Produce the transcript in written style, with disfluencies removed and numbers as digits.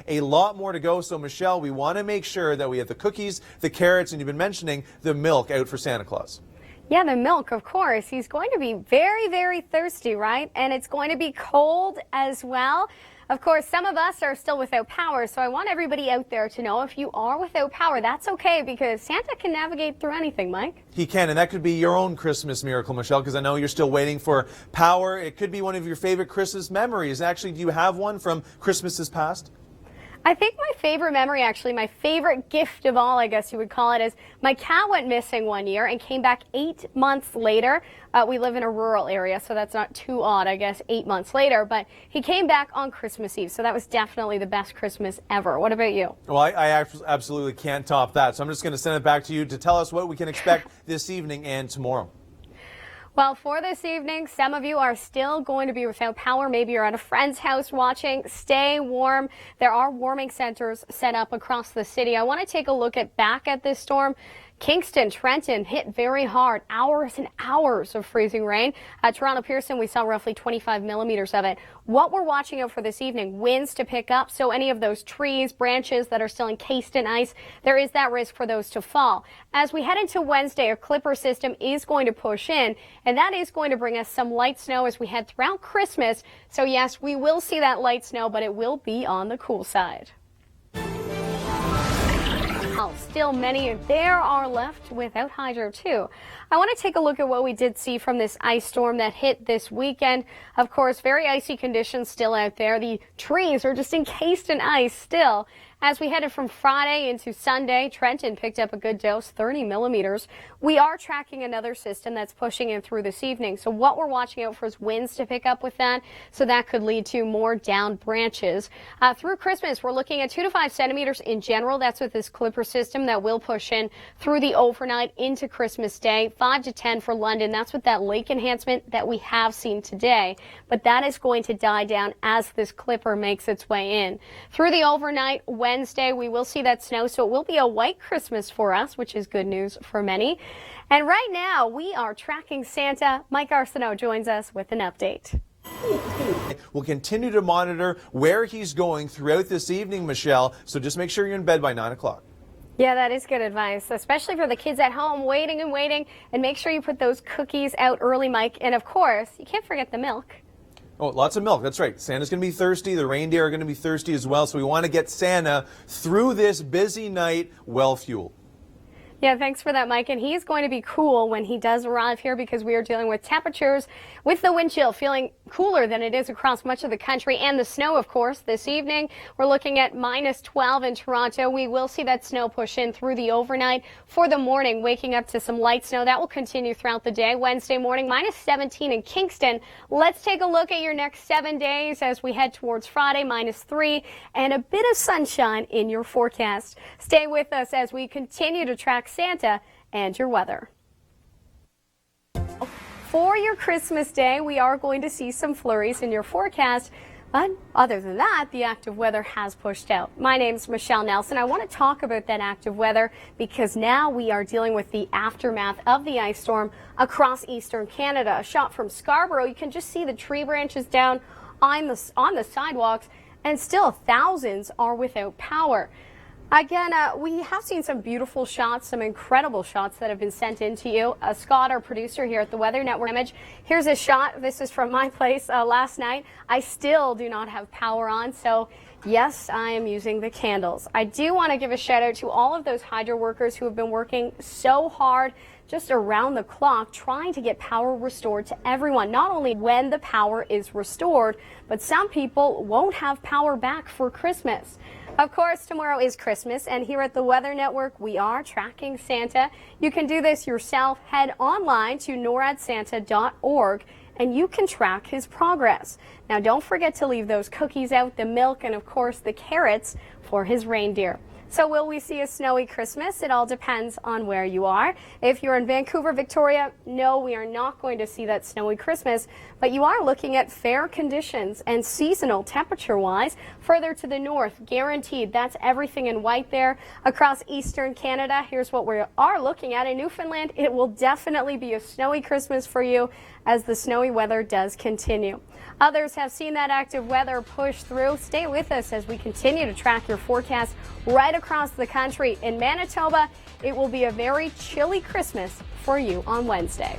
a lot more to go. So, Michelle, we want to make sure that we have the cookies, the carrots, and you've been mentioning the milk out for Santa Claus. Yeah, the milk, of course. He's going to be very, very thirsty, right? And it's going to be cold as well. Of course, some of us are still without power, so I want everybody out there to know if you are without power, that's okay, because Santa can navigate through anything, Mike. He can, and that could be your own Christmas miracle, Michelle, because I know you're still waiting for power. It could be one of your favorite Christmas memories. Actually, do you have one from Christmases past? I think my favorite memory, actually, my favorite gift of all, I guess you would call it, is my cat went missing one year and came back 8 months later. We live in a rural area, so that's not too odd, I guess, 8 months later. But he came back on Christmas Eve, so that was definitely the best Christmas ever. What about you? Well, I absolutely can't top that, so I'm just going to send it back to you to tell us what we can expect this evening and tomorrow. Well, for this evening, some of you are still going to be without power. Maybe you're at a friend's house watching. Stay warm. There are warming centers set up across the city. I want to take a look back at this storm. Kingston, Trenton hit very hard, hours and hours of freezing rain. At Toronto Pearson, we saw roughly 25 millimeters of it. What we're watching out for this evening, winds to pick up, so any of those trees, branches that are still encased in ice, there is that risk for those to fall. As we head into Wednesday, a clipper system is going to push in, and that is going to bring us some light snow as we head throughout Christmas. So yes, we will see that light snow, but it will be on the cool side. Still many there are left without hydro too. I want to take a look at what we did see from this ice storm that hit this weekend. Of course, very icy conditions still out there. The trees are just encased in ice still. As we headed from Friday into Sunday, Trenton picked up a good dose, 30 millimeters. We are tracking another system that's pushing in through this evening. So what we're watching out for is winds to pick up with that. So that could lead to more down branches. Through Christmas, we're looking at 2 to 5 centimeters in general. That's with this clipper system that will push in through the overnight into Christmas Day. 5 to 10 for London. That's with that lake enhancement that we have seen today. But that is going to die down as this clipper makes its way in. Through the overnight, Wednesday, we will see that snow, so it will be a white Christmas for us, which is good news for many. And right now, we are tracking Santa. Mike Arsenault joins us with an update. We'll continue to monitor where he's going throughout this evening, Michelle, so just make sure you're in bed by 9 o'clock. Yeah, that is good advice, especially for the kids at home waiting, and make sure you put those cookies out early, Mike. And of course, you can't forget the milk. Oh, lots of milk. That's right. Santa's going to be thirsty. The reindeer are going to be thirsty as well. So we want to get Santa through this busy night well-fueled. Yeah, thanks for that, Mike. And he's going to be cool when he does arrive here because we are dealing with temperatures with the wind chill feeling cooler than it is across much of the country, and the snow, of course. This evening, we're looking at minus 12 in Toronto. We will see that snow push in through the overnight. For the morning, waking up to some light snow. That will continue throughout the day. Wednesday morning, minus 17 in Kingston. Let's take a look at your next 7 days as we head towards Friday, minus 3, and a bit of sunshine in your forecast. Stay with us as we continue to track Santa and your weather. For your Christmas Day, we are going to see some flurries in your forecast, but other than that, the active weather has pushed out. My name's Michelle Nelson. I want to talk about that active weather because now we are dealing with the aftermath of the ice storm across eastern Canada. A shot from Scarborough, you can just see the tree branches down on the sidewalks, and still thousands are without power. Again, we have seen some beautiful shots, some incredible shots that have been sent in to you. Scott, our producer here at the Weather Network Image. Here's a shot. This is from my place last night. I still do not have power on, so yes, I am using the candles. I do want to give a shout out to all of those hydro workers who have been working so hard just around the clock trying to get power restored to everyone, not only when the power is restored, but some people won't have power back for Christmas. Of course, tomorrow is Christmas, and here at the Weather Network, we are tracking Santa. You can do this yourself. Head online to noradsanta.org, and you can track his progress. Now, don't forget to leave those cookies out, the milk, and of course, the carrots for his reindeer. So will we see a snowy Christmas? It all depends on where you are. If you're in Vancouver, Victoria, no, we are not going to see that snowy Christmas, but you are looking at fair conditions and seasonal temperature-wise. Further to the north, guaranteed. That's everything in white there. Across eastern Canada, here's what we are looking at. In Newfoundland, it will definitely be a snowy Christmas for you as the snowy weather does continue. Others have seen that active weather push through. Stay with us as we continue to track your forecast right across the country. In Manitoba, it will be a very chilly Christmas for you on Wednesday.